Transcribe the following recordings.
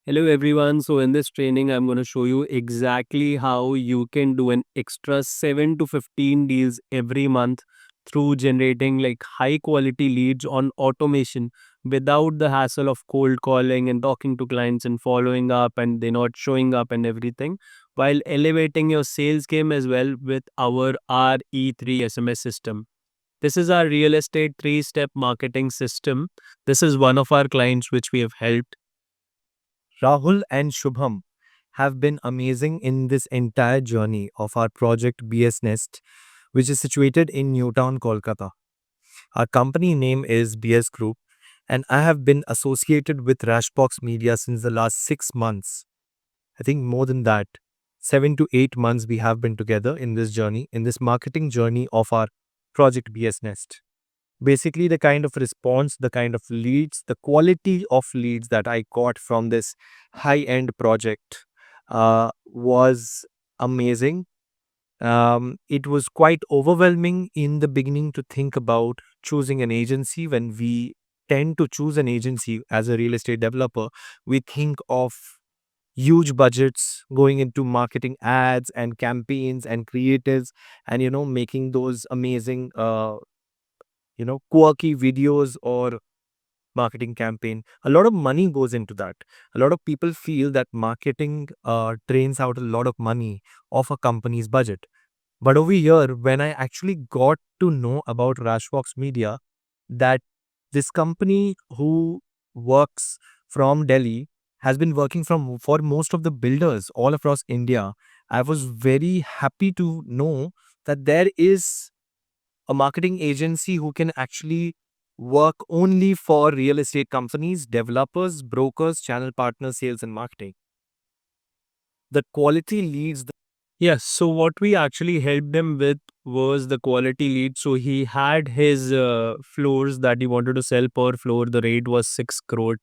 Hello everyone. So in this training, I'm going to show you exactly how you can do an extra 7 to 15 deals every month through generating like high quality leads on automation without the hassle of cold calling and talking to clients and following up and they're not showing up and everything, while elevating your sales game as well with our RE3 SMS system. This is our real estate 3-step marketing system. This is one of our clients which we have helped. Rahul and Shubham have been amazing in this entire journey of our project BS Nest, which is situated in Newtown, Kolkata. Our company name is BS Group, and I have been associated with Rashbox Media since the last 6 months. I think more than that, 7 to 8 months we have been together in this journey, in this marketing journey of our project BS Nest. Basically, the kind of response, the kind of leads, the quality of leads that I got from this high end project was amazing. It was quite overwhelming in the beginning to think about choosing an agency. When we tend to choose an agency as a real estate developer, we think of huge budgets going into marketing ads and campaigns and creatives, and making those amazing quirky videos or marketing campaign. A lot of money goes into that. A lot of people feel that marketing drains out a lot of money of a company's budget. But over here, when I actually got to know about Rashfox Media, that this company who works from Delhi has been working for most of the builders all across India, I was very happy to know that there is a marketing agency who can actually work only for real estate companies, developers, brokers, channel partners, sales, and marketing. The quality leads. Yes, so what we actually helped him with was the quality lead. So he had his floors that he wanted to sell per floor. The rate was 6 crore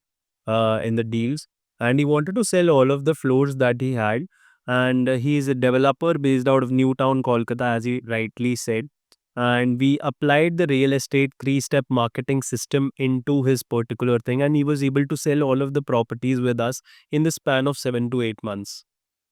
in the deals. And he wanted to sell all of the floors that he had. And he's a developer based out of Newtown, Kolkata, as he rightly said. And we applied the real estate 3-step marketing system into his particular thing. And he was able to sell all of the properties with us in the span of 7 to 8 months.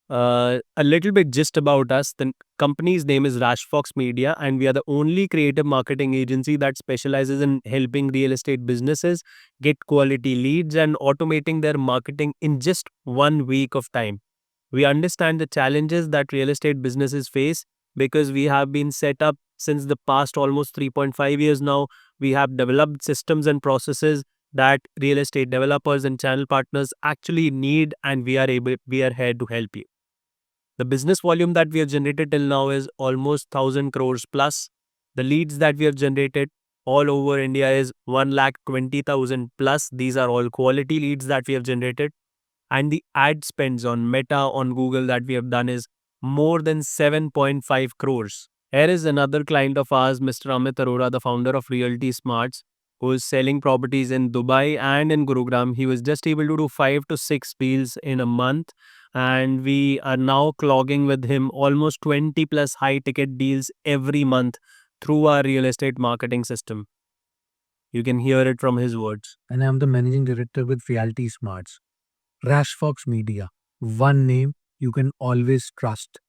A little bit just about us. The company's name is Rashfox Media, and we are the only creative marketing agency that specializes in helping real estate businesses get quality leads and automating their marketing in just 1 week of time. We understand the challenges that real estate businesses face because we have been set up since the past almost 3.5 years now. We have developed systems and processes that real estate developers and channel partners actually need, and we are here to help you. The business volume that we have generated till now is almost 1000 crores plus. The leads that we have generated all over India is 1,20,000 plus. These are all quality leads that we have generated. And the ad spends on Meta on Google that we have done is more than 7.5 crores. Here is another client of ours, Mr. Amit Arora, the founder of Realty Smarts, who is selling properties in Dubai and in Gurugram. He was just able to do 5 to 6 deals in a month, and we are now clogging with him almost 20 plus high ticket deals every month through our real estate marketing system. You can hear it from his words. And I'm the managing director with Realty Smarts. Rashfox Media, one name you can always trust.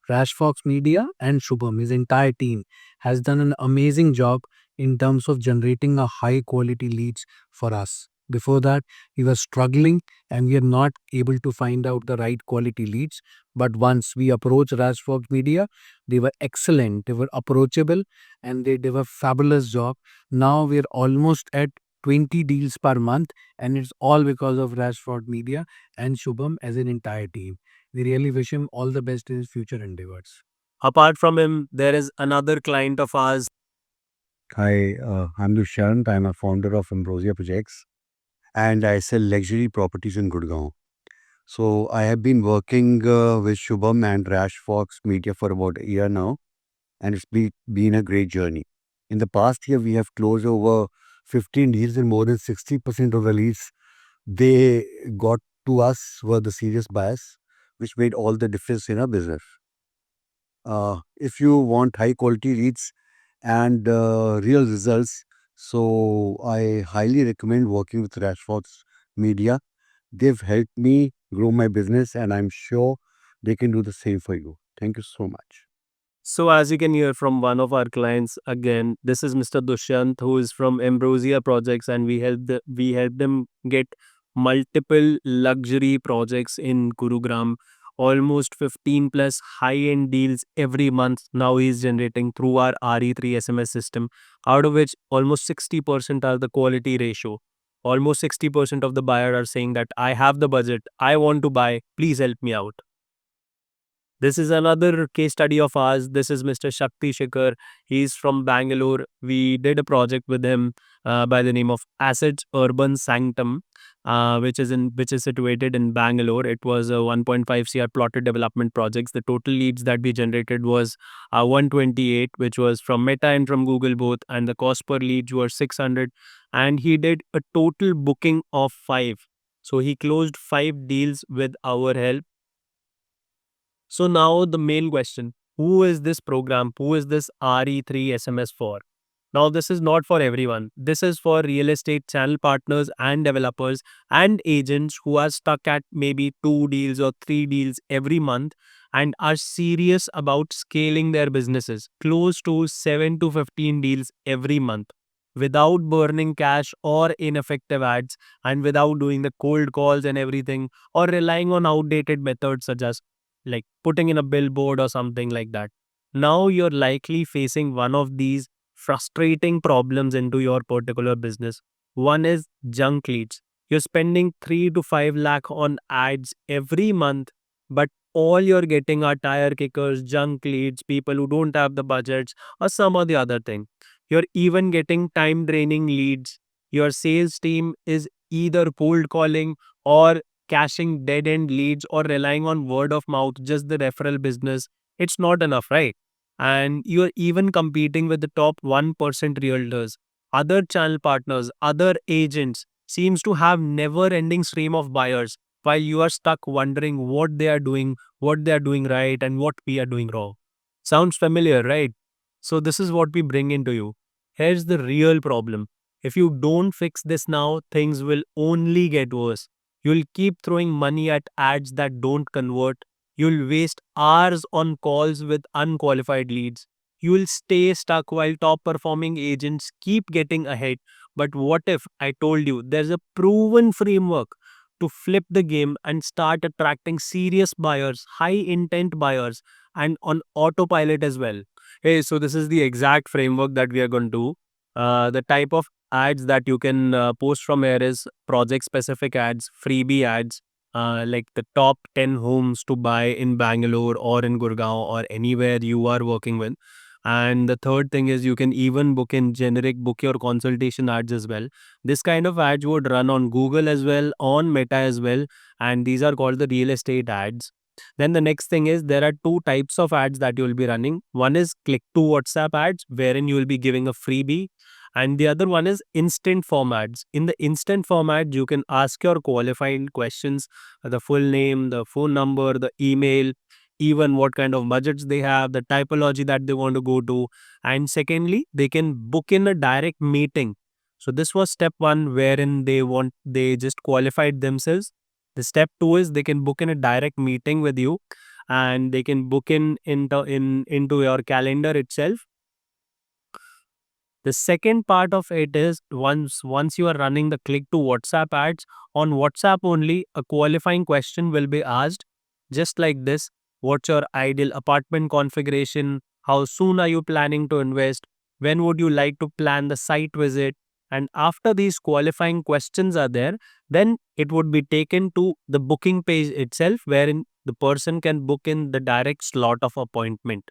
Rashfox Media and Shubham, his entire team, has done an amazing job in terms of generating a high quality leads for us. Before that, we were struggling and we are not able to find out the right quality leads. But once we approached Rashfox Media, they were excellent, they were approachable, and they did a fabulous job. Now we're almost at 20 deals per month, and it's all because of Rashford Media and Shubham as an entire team. We really wish him all the best in his future endeavors. Apart from him, there is another client of ours. Hi, I'm Dushyant. I'm a founder of Ambrosia Projects and I sell luxury properties in Gurgaon. So I have been working with Shubham and Rash Fox Media for about a year now, and been a great journey. In the past year, we have closed over 15 deals, and more than 60% of the leads they got to us were the serious buyers, which made all the difference in our business. If you want high quality leads and real results, so I highly recommend working with Rashford's Media. They've helped me grow my business, and I'm sure they can do the same for you. Thank you so much. So, as you can hear from one of our clients, again, this is Mr. Dushyant, who is from Ambrosia Projects, and we helped them get multiple luxury projects in Gurugram, almost 15 plus high-end deals every month. Now he's generating through our RE3 SMS system, out of which almost 60% are the quality ratio. Almost 60% of the buyer are saying that I have the budget, I want to buy, please help me out. This is another case study of ours. This is Mr. Shakti Shikhar. He's from Bangalore. We did a project with him by the name of Assets Urban Sanctum, which is situated in Bangalore. It was a 1.5 CR plotted development projects. The total leads that we generated was 128, which was from Meta and from Google both, and the cost per leads were 600. And he did a total booking of 5. So he closed 5 deals with our help. So now the main question, who is this program? Who is this RE3 SMS for? Now this is not for everyone. This is for real estate channel partners and developers and agents who are stuck at maybe 2 deals or 3 deals every month and are serious about scaling their businesses close to 7 to 15 deals every month without burning cash or ineffective ads and without doing the cold calls and everything or relying on outdated methods such as like putting in a billboard or something like that. Now you're likely facing one of these frustrating problems into your particular business. One is junk leads. You're spending 3 to 5 lakh on ads every month, but all you're getting are tire kickers, junk leads, people who don't have the budgets, or some or the other thing. You're even getting time draining leads. Your sales team is either cold calling or cashing dead end leads or relying on word of mouth, just the referral business. It's not enough, right? And you're even competing with the top 1% realtors, other channel partners, other agents seems to have never ending stream of buyers while you are stuck wondering what they are doing right and what we are doing wrong. Sounds familiar, right? So this is what we bring into you. Here's the real problem. If you don't fix this now, things will only get worse. You'll keep throwing money at ads that don't convert. You'll waste hours on calls with unqualified leads. You'll stay stuck while top performing agents keep getting ahead. But what if I told you there's a proven framework to flip the game and start attracting serious buyers, high intent buyers, and on autopilot as well? Hey, so this is the exact framework that we are going to do. The type of ads that you can post from here is project specific ads, freebie ads, like the top 10 homes to buy in Bangalore or in Gurgaon or anywhere you are working with. And the third thing is you can even book in generic book your consultation ads as well. This kind of ads would run on Google as well, on Meta as well, and these are called the real estate ads. Then the next thing is there are 2 types of ads that you will be running. One is click to WhatsApp ads, wherein you will be giving a freebie, and the other one is instant form ads. In the instant format, you can ask your qualifying questions, the full name, the phone number, the email, even what kind of budgets they have, the typology that they want to go to. And secondly, they can book in a direct meeting. So this was step 1 wherein they just qualified themselves. The step 2 is they can book in a direct meeting with you and they can book into your calendar itself. The second part of it is once you are running the click to WhatsApp ads, on WhatsApp only, a qualifying question will be asked just like this. What's your ideal apartment configuration? How soon are you planning to invest? When would you like to plan the site visit? And after these qualifying questions are there, then it would be taken to the booking page itself, wherein the person can book in the direct slot of appointment.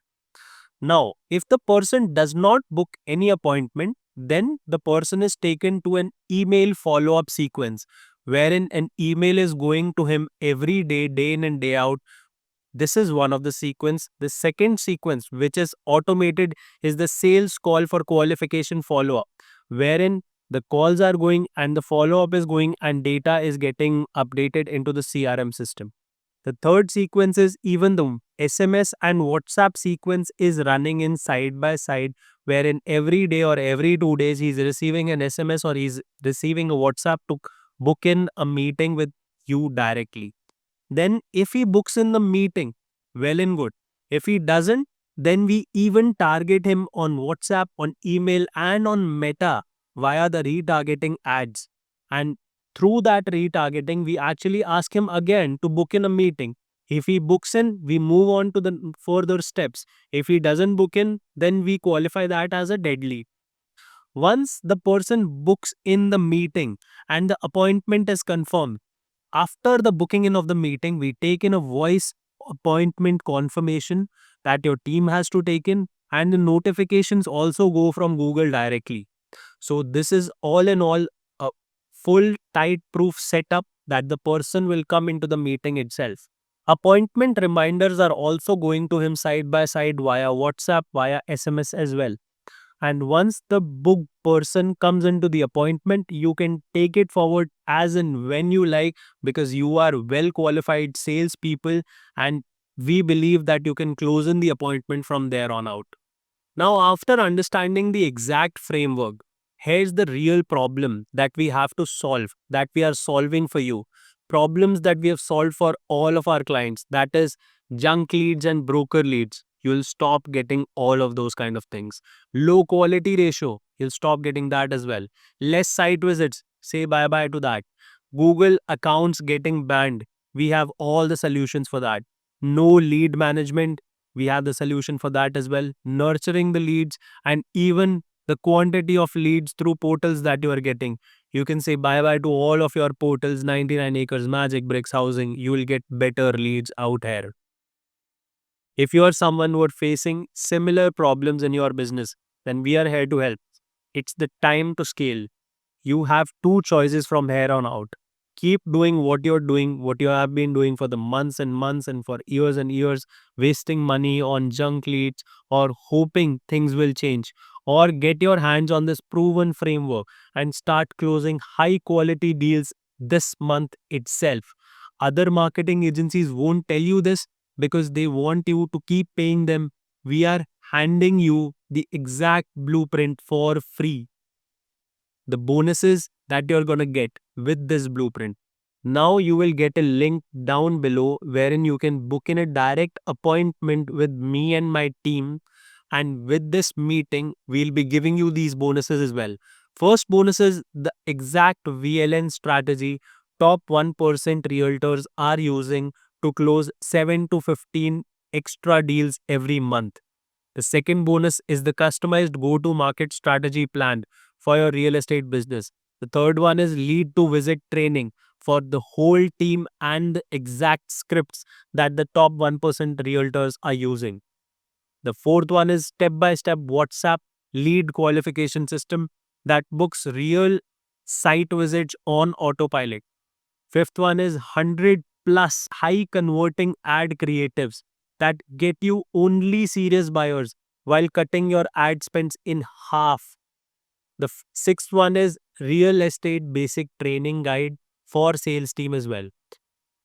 Now, if the person does not book any appointment, then the person is taken to an email follow up sequence wherein an email is going to him every day, day in and day out. This is one of the sequence. The second sequence, which is automated, is the sales call for qualification follow up, wherein the calls are going and the follow up is going and data is getting updated into the CRM system. The third sequence is even the SMS and WhatsApp sequence is running in side by side, wherein every day or every 2 days he's receiving an SMS or he's receiving a WhatsApp to book in a meeting with you directly. Then if he books in the meeting, well and good. If he doesn't, then we even target him on WhatsApp, on email, and on Meta via the retargeting ads. And through that retargeting, we actually ask him again to book in a meeting. If he books in, we move on to the further steps. If he doesn't book in, then we qualify that as a dead lead. Once the person books in the meeting and the appointment is confirmed, after the booking in of the meeting, we take in a voice appointment confirmation that your team has to take in, and the notifications also go from Google directly. So, this is all in all a full tight proof setup that the person will come into the meeting itself. Appointment reminders are also going to him side by side via WhatsApp, via SMS as well. And once the booked person comes into the appointment, you can take it forward as and when you like, because you are well qualified salespeople, and we believe that you can close in the appointment from there on out. Now, after understanding the exact framework, here's the real problem that we have to solve, that we are solving for you. Problems that we have solved for all of our clients, that is junk leads and broker leads. You'll stop getting all of those kind of things. Low quality ratio, you'll stop getting that as well. Less site visits, say bye bye to that. Google accounts getting banned, we have all the solutions for that. No lead management, we have the solution for that as well. Nurturing the leads, and even the quantity of leads through portals that you are getting. You can say bye bye to all of your portals, 99 acres, Magic Bricks, housing. You will get better leads out here. If you are someone who are facing similar problems in your business, then we are here to help. It's the time to scale. You have two choices from here on out. Keep doing what you're doing, what you have been doing for the months and months and for years and years, wasting money on junk leads or hoping things will change. Or get your hands on this proven framework and start closing high quality deals this month itself. Other marketing agencies won't tell you this because they want you to keep paying them. We are handing you the exact blueprint for free. The bonuses that you're going to get with this blueprint. Now you will get a link down below wherein you can book in a direct appointment with me and my team. And with this meeting, we'll be giving you these bonuses as well. First bonus is the exact VLN strategy top 1% realtors are using to close 7 to 15 extra deals every month. The second bonus is the customized go-to-market strategy plan for your real estate business. The third one is lead to visit training for the whole team and the exact scripts that the top 1% realtors are using. The fourth one is step-by-step WhatsApp lead qualification system that books real site visits on autopilot. Fifth one is 100 plus high converting ad creatives that get you only serious buyers while cutting your ad spends in half. The sixth one is real estate basic training guide for sales team as well.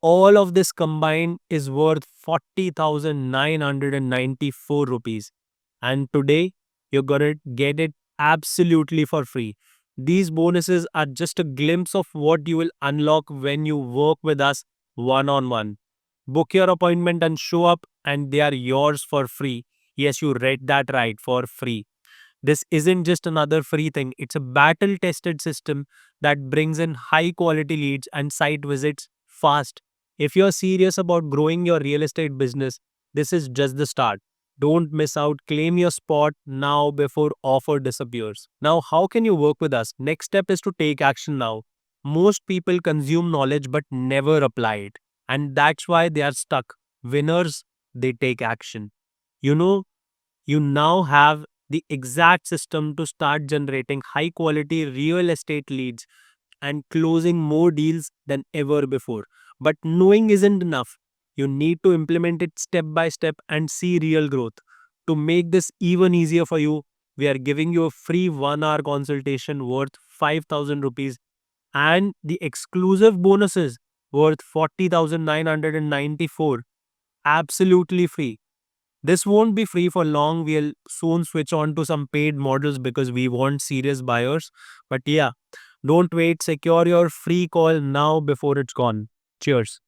All of this combined is worth 40,994 rupees. And today, you're gonna get it absolutely for free. These bonuses are just a glimpse of what you will unlock when you work with us one on one. Book your appointment and show up, and they are yours for free. Yes, you read that right, for free. This isn't just another free thing, it's a battle tested system that brings in high quality leads and site visits fast. If you're serious about growing your real estate business, this is just the start. Don't miss out. Claim your spot now before offer disappears. Now, how can you work with us? Next step is to take action now. Most people consume knowledge but never apply it. And that's why they are stuck. Winners, they take action. You know, you now have the exact system to start generating high quality real estate leads and closing more deals than ever before. But knowing isn't enough. You need to implement it step by step and see real growth. To make this even easier for you, we are giving you a free 1 hour consultation worth 5,000 rupees and the exclusive bonuses worth 40,994 absolutely free. This won't be free for long. We'll soon switch on to some paid models because we want serious buyers. But yeah, don't wait. Secure your free call now before it's gone. Cheers.